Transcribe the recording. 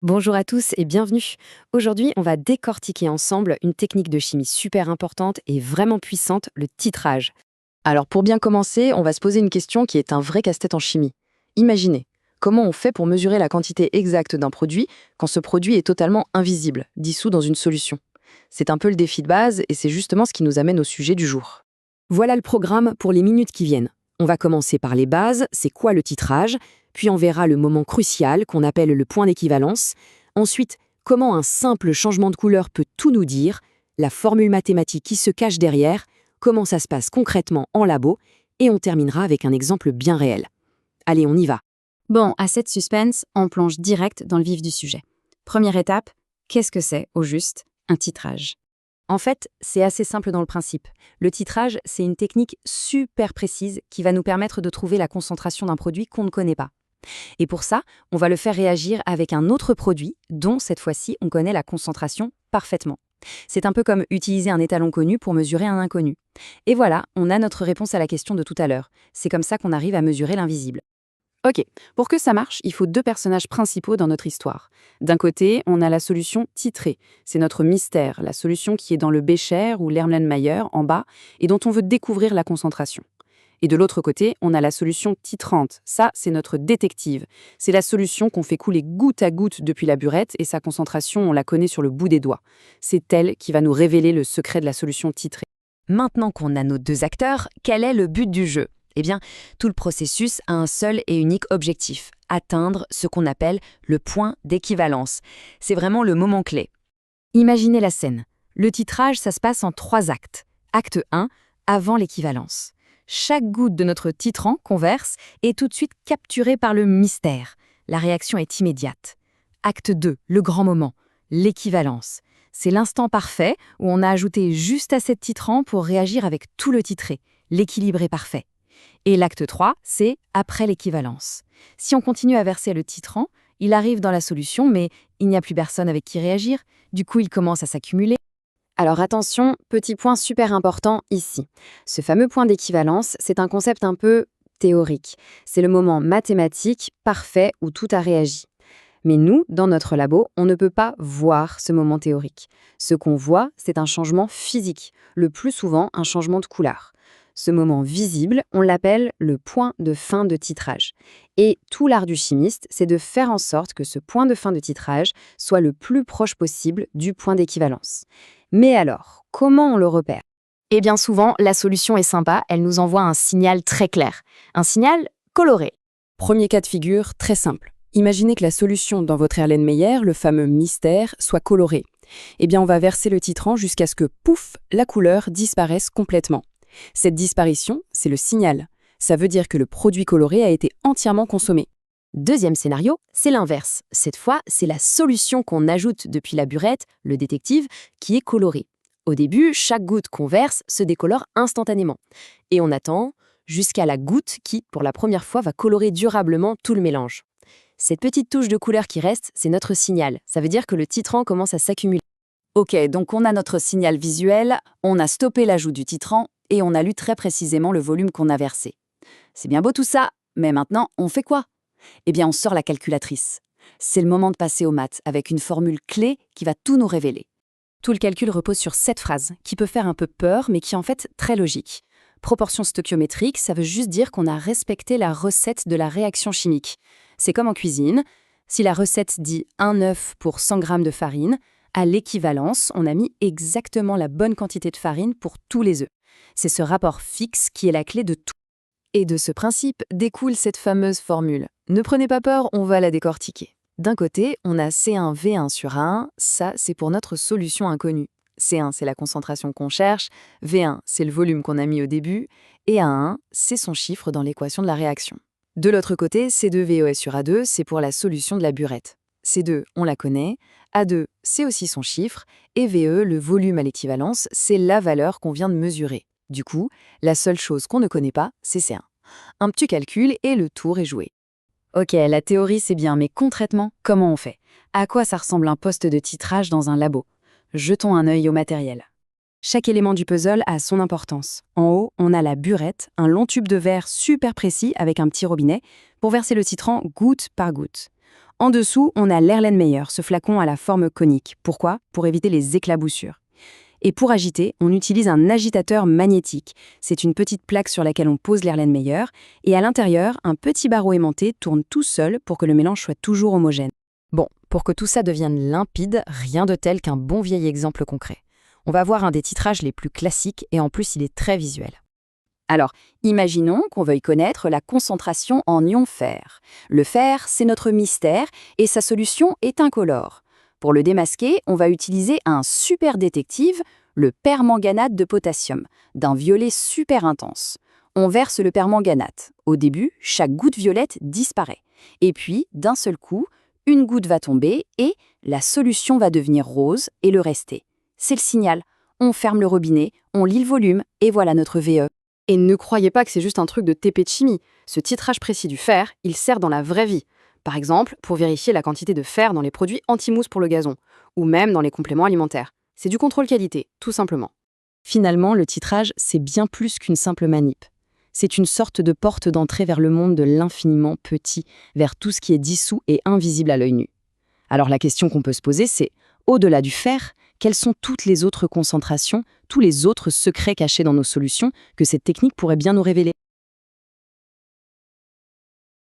Bonjour à tous et bienvenue. Aujourd'hui, on va décortiquer ensemble une technique de chimie super importante et vraiment puissante, le titrage. Alors pour bien commencer, on va se poser une question qui est un vrai casse-tête en chimie. Imaginez, comment on fait pour mesurer la quantité exacte d'un produit quand ce produit est totalement invisible, dissous dans une solution? C'est un peu le défi de base et c'est justement ce qui nous amène au sujet du jour. Voilà le programme pour les minutes qui viennent. On va commencer par les bases, c'est quoi le titrage, puis on verra le moment crucial qu'on appelle le point d'équivalence. Ensuite, comment un simple changement de couleur peut tout nous dire, la formule mathématique qui se cache derrière, comment ça se passe concrètement en labo, et on terminera avec un exemple bien réel. Allez, on y va. Bon, à cette suspense, on plonge direct dans le vif du sujet. Première étape, qu'est-ce que c'est, au juste, un titrage? En fait, c'est assez simple dans le principe. Le titrage, c'est une technique super précise qui va nous permettre de trouver la concentration d'un produit qu'on ne connaît pas. Et pour ça, on va le faire réagir avec un autre produit dont, cette fois-ci, on connaît la concentration parfaitement. C'est un peu comme utiliser un étalon connu pour mesurer un inconnu. Et voilà, on a notre réponse à la question de tout à l'heure. C'est comme ça qu'on arrive à mesurer l'invisible. Ok, pour que ça marche, il faut deux personnages principaux dans notre histoire. D'un côté, on a la solution titrée. C'est notre mystère, la solution qui est dans le bécher ou l'Erlenmeyer en bas et dont on veut découvrir la concentration. Et de l'autre côté, on a la solution titrante. Ça, c'est notre détective. C'est la solution qu'on fait couler goutte à goutte depuis la burette et sa concentration, on la connaît sur le bout des doigts. C'est elle qui va nous révéler le secret de la solution titrée. Maintenant qu'on a nos deux acteurs, quel est le but du jeu? Eh bien, tout le processus a un seul et unique objectif, atteindre ce qu'on appelle le point d'équivalence. C'est vraiment le moment clé. Imaginez la scène. Le titrage, ça se passe en 3 actes. Acte 1, avant l'équivalence. Chaque goutte de notre titrant qu'on verse est tout de suite capturée par le mystère. La réaction est immédiate. Acte 2, le grand moment, l'équivalence. C'est l'instant parfait où on a ajouté juste assez de titrant pour réagir avec tout le titré. L'équilibre est parfait. Et l'acte 3, c'est après l'équivalence. Si on continue à verser le titrant, il arrive dans la solution, mais il n'y a plus personne avec qui réagir. Du coup, il commence à s'accumuler. Alors attention, petit point super important ici. Ce fameux point d'équivalence, c'est un concept un peu théorique. C'est le moment mathématique parfait où tout a réagi. Mais nous, dans notre labo, on ne peut pas voir ce moment théorique. Ce qu'on voit, c'est un changement physique, le plus souvent un changement de couleur. Ce moment visible, on l'appelle le point de fin de titrage. Et tout l'art du chimiste, c'est de faire en sorte que ce point de fin de titrage soit le plus proche possible du point d'équivalence. Mais alors, comment on le repère? Eh bien souvent, la solution est sympa, elle nous envoie un signal très clair. Un signal coloré. Premier cas de figure, très simple. Imaginez que la solution dans votre Erlenmeyer, le fameux mystère, soit colorée. Eh bien, on va verser le titrant jusqu'à ce que, pouf, la couleur disparaisse complètement. Cette disparition, c'est le signal. Ça veut dire que le produit coloré a été entièrement consommé. Deuxième scénario, c'est l'inverse. Cette fois, c'est la solution qu'on ajoute depuis la burette, le détective, qui est colorée. Au début, chaque goutte qu'on verse se décolore instantanément. Et on attend jusqu'à la goutte qui, pour la première fois, va colorer durablement tout le mélange. Cette petite touche de couleur qui reste, c'est notre signal. Ça veut dire que le titrant commence à s'accumuler. Ok, donc on a notre signal visuel, on a stoppé l'ajout du titrant et on a lu très précisément le volume qu'on a versé. C'est bien beau tout ça, mais maintenant, on fait quoi? Eh bien, on sort la calculatrice. C'est le moment de passer aux maths avec une formule clé qui va tout nous révéler. Tout le calcul repose sur cette phrase, qui peut faire un peu peur, mais qui est en fait très logique. Proportion stoichiométrique, ça veut juste dire qu'on a respecté la recette de la réaction chimique. C'est comme en cuisine. Si la recette dit 1 œuf pour 100 g de farine, à l'équivalence, on a mis exactement la bonne quantité de farine pour tous les œufs. C'est ce rapport fixe qui est la clé de tout. Et de ce principe découle cette fameuse formule. Ne prenez pas peur, on va la décortiquer. D'un côté, on a C1V1 sur A1, ça c'est pour notre solution inconnue. C1, c'est la concentration qu'on cherche, V1, c'est le volume qu'on a mis au début, et A1, c'est son chiffre dans l'équation de la réaction. De l'autre côté, C2VOS sur A2, c'est pour la solution de la burette. C2, on la connaît, A2, c'est aussi son chiffre, et VE, le volume à l'équivalence, c'est la valeur qu'on vient de mesurer. Du coup, la seule chose qu'on ne connaît pas, c'est C1. Un petit calcul et le tour est joué. Ok, la théorie c'est bien, mais concrètement, comment on fait? À quoi ça ressemble un poste de titrage dans un labo? Jetons un œil au matériel. Chaque élément du puzzle a son importance. En haut, on a la burette, un long tube de verre super précis avec un petit robinet, pour verser le titrant goutte par goutte. En dessous, on a l'Erlenmeyer, ce flacon à la forme conique. Pourquoi? Pour éviter les éclaboussures. Et pour agiter, on utilise un agitateur magnétique. C'est une petite plaque sur laquelle on pose l'Erlenmeyer, et à l'intérieur, un petit barreau aimanté tourne tout seul pour que le mélange soit toujours homogène. Bon, pour que tout ça devienne limpide, rien de tel qu'un bon vieil exemple concret. On va voir un des titrages les plus classiques et en plus il est très visuel. Alors, imaginons qu'on veuille connaître la concentration en ion fer. Le fer, c'est notre mystère et sa solution est incolore. Pour le démasquer, on va utiliser un super détective, le permanganate de potassium, d'un violet super intense. On verse le permanganate. Au début, chaque goutte violette disparaît. Et puis, d'un seul coup, une goutte va tomber et la solution va devenir rose et le rester. C'est le signal. On ferme le robinet, on lit le volume et voilà notre VE. Et ne croyez pas que c'est juste un truc de TP de chimie. Ce titrage précis du fer, il sert dans la vraie vie. Par exemple, pour vérifier la quantité de fer dans les produits anti-mousse pour le gazon, ou même dans les compléments alimentaires. C'est du contrôle qualité, tout simplement. Finalement, le titrage, c'est bien plus qu'une simple manip. C'est une sorte de porte d'entrée vers le monde de l'infiniment petit, vers tout ce qui est dissous et invisible à l'œil nu. Alors la question qu'on peut se poser, c'est, au-delà du fer, quelles sont toutes les autres concentrations, tous les autres secrets cachés dans nos solutions que cette technique pourrait bien nous révéler?